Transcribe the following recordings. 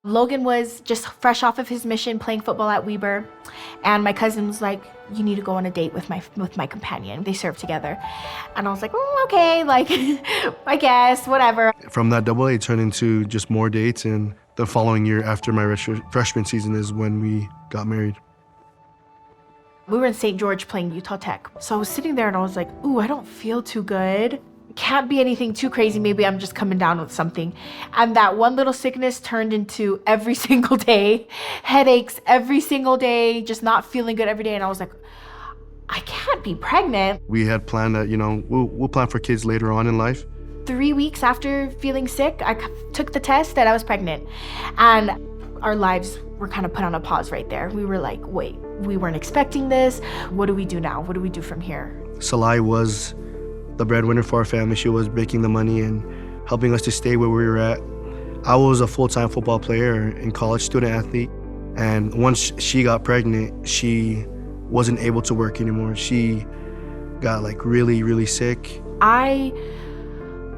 Logan was just fresh off of his mission playing football at Weber, and my cousin was like, you need to go on a date with my companion. They served together. And I was like, okay, like, I guess, whatever. From that double A, it turned into just more dates, and the following year after my freshman season is when we got married. We were in St. George playing Utah Tech. So I was sitting there and I was like, ooh, I don't feel too good. Can't be anything too crazy. Maybe I'm just coming down with something. And that one little sickness turned into every single day, headaches every single day, just not feeling good every day. And I was like, I can't be pregnant. We had planned that, we'll plan for kids later on in life. 3 weeks after feeling sick, I took the test that I was pregnant. And our lives were kind of put on a pause right there. We were like, wait, we weren't expecting this. What do we do now? What do we do from here? Salai was the breadwinner for our family. She was making the money and helping us to stay where we were at. I was a full-time football player in college, student athlete. And once she got pregnant, she wasn't able to work anymore. She got like really, really sick. I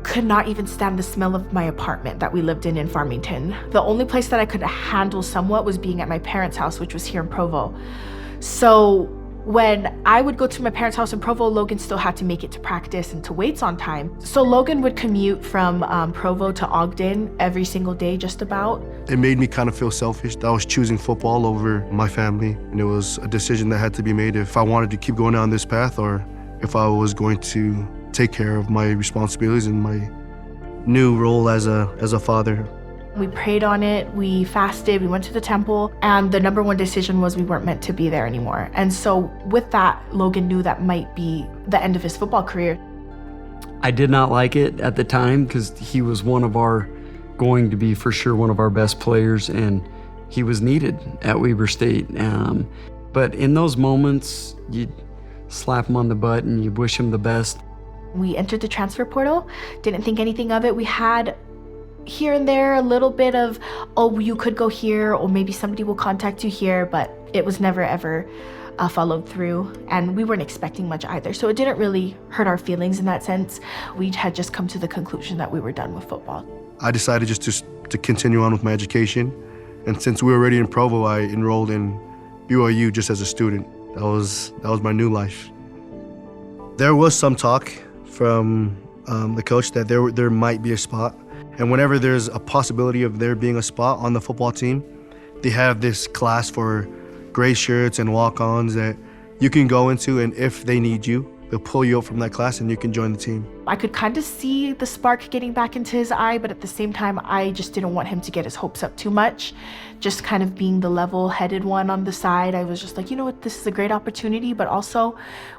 could not even stand the smell of my apartment that we lived in Farmington. The only place that I could handle somewhat was being at my parents' house, which was here in Provo. So when I would go to my parents' house in Provo, Logan still had to make it to practice and to weights on time. So Logan would commute from Provo to Ogden every single day, just about. It made me kind of feel selfish that I was choosing football over my family. And it was a decision that had to be made if I wanted to keep going down this path or if I was going to take care of my responsibilities and my new role as a father. We prayed on it, we fasted, we went to the temple, and the number one decision was we weren't meant to be there anymore. And so with that, Logan knew that might be the end of his football career. I did not like it at the time because he was going to be for sure one of our best players, and he was needed at Weber State. But in those moments, you slap him on the butt and you wish him the best. We entered the transfer portal, didn't think anything of it. We had here and there a little bit of, oh, you could go here, or maybe somebody will contact you here, but it was never ever followed through, and we weren't expecting much either. So it didn't really hurt our feelings in that sense. We had just come to the conclusion that we were done with football. I decided just to continue on with my education, and since we were already in Provo, I enrolled in BYU just as a student. That was my new life. There was some talk from the coach that there might be a spot. And whenever there's a possibility of there being a spot on the football team, they have this class for gray shirts and walk-ons that you can go into, and if they need you, they'll pull you up from that class and you can join the team. I could kind of see the spark getting back into his eye, but at the same time, I just didn't want him to get his hopes up too much. Just kind of being the level-headed one on the side, I was just like, you know what, this is a great opportunity, but also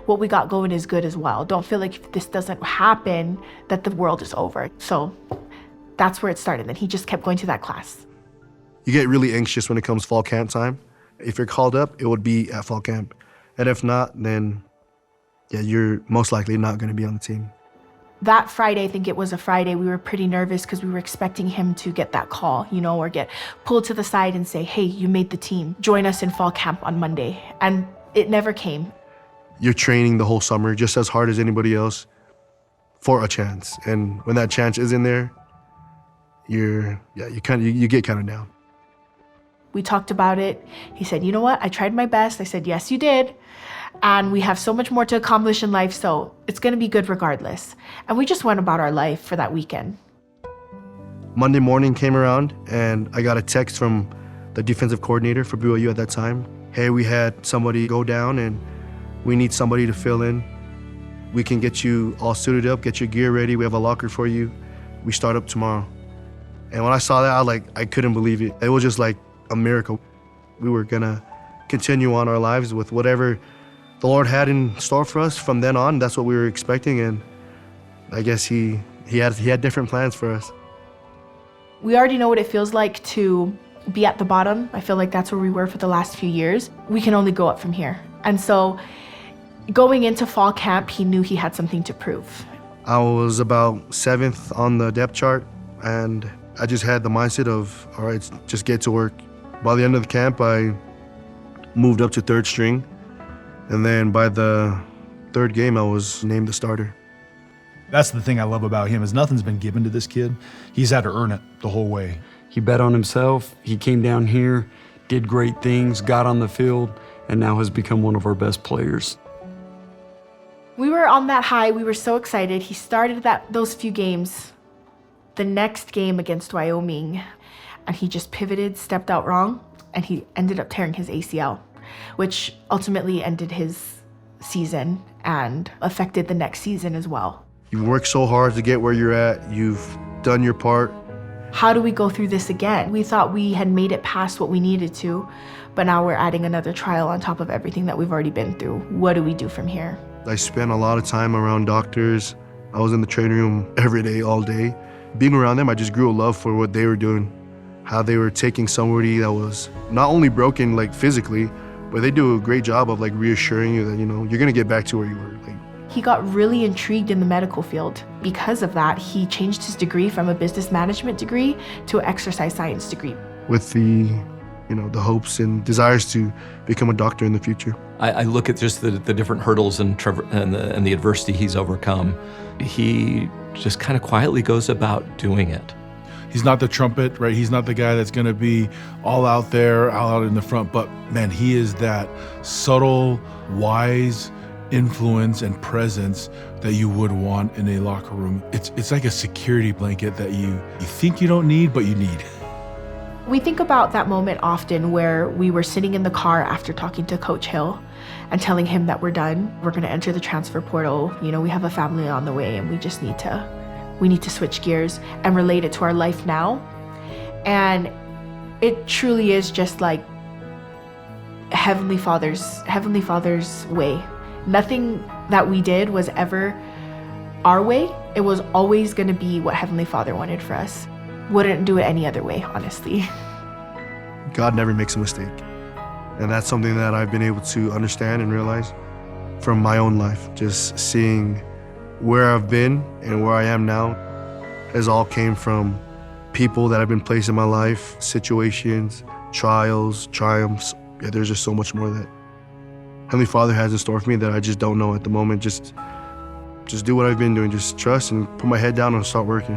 what we got going is good as well. Don't feel like if this doesn't happen, that the world is over. So that's where it started. Then he just kept going to that class. You get really anxious when it comes fall camp time. If you're called up, it would be at fall camp. And if not, then yeah, you're most likely not going to be on the team. That Friday, I think it was a Friday, we were pretty nervous because we were expecting him to get that call, or get pulled to the side and say, hey, you made the team. Join us in fall camp on Monday. And it never came. You're training the whole summer just as hard as anybody else for a chance. And when that chance isn't there, you get kind of down. We talked about it. He said, you know what? I tried my best. I said, yes, you did. And we have so much more to accomplish in life, so it's going to be good regardless. And we just went about our life for that weekend. Monday morning came around, and I got a text from the defensive coordinator for BYU at that time. Hey, we had somebody go down, and we need somebody to fill in. We can get you all suited up, get your gear ready. We have a locker for you. We start up tomorrow. And when I saw that, I couldn't believe it. It was just like a miracle. We were gonna continue on our lives with whatever the Lord had in store for us from then on. That's what we were expecting, and I guess he had different plans for us. We already know what it feels like to be at the bottom. I feel like that's where we were for the last few years. We can only go up from here. And so going into fall camp, he knew he had something to prove. I was about 7th on the depth chart, and I just had the mindset of, all right, just get to work. By the end of the camp, I moved up to 3rd string. And then by the 3rd game, I was named the starter. That's the thing I love about him is nothing's been given to this kid. He's had to earn it the whole way. He bet on himself. He came down here, did great things, got on the field, and now has become one of our best players. We were on that high. We were so excited. He started those few games. The next game against Wyoming, and he just pivoted, stepped out wrong, and he ended up tearing his ACL, which ultimately ended his season and affected the next season as well. You've worked so hard to get where you're at. You've done your part. How do we go through this again? We thought we had made it past what we needed to, but now we're adding another trial on top of everything that we've already been through. What do we do from here? I spent a lot of time around doctors. I was in the training room every day, all day. Being around them, I just grew a love for what they were doing, how they were taking somebody that was not only broken like physically, but they do a great job of like reassuring you that, you know, you're gonna get back to where you were. He got really intrigued in the medical field. Because of that, he changed his degree from a business management degree to an exercise science degree. With the hopes and desires to become a doctor in the future. I look at just the different hurdles and the adversity he's overcome. He just kind of quietly goes about doing it. He's not the trumpet, right? He's not the guy that's going to be all out there, all out in the front. But man, he is that subtle, wise influence and presence that you would want in a locker room. It's like a security blanket that you think you don't need, but you need. We think about that moment often where we were sitting in the car after talking to Coach Hill and telling him that we're done. We're going to enter the transfer portal. You know, we have a family on the way and we just need to switch gears and relate it to our life now. And it truly is just like Heavenly Father's way. Nothing that we did was ever our way. It was always going to be what Heavenly Father wanted for us. Wouldn't do it any other way, honestly. God never makes a mistake. And that's something that I've been able to understand and realize from my own life. Just seeing where I've been and where I am now has all came from people that have been placed in my life, situations, trials, triumphs. Yeah, there's just so much more that Heavenly Father has in store for me that I just don't know at the moment. Just do what I've been doing. Just trust and put my head down and start working.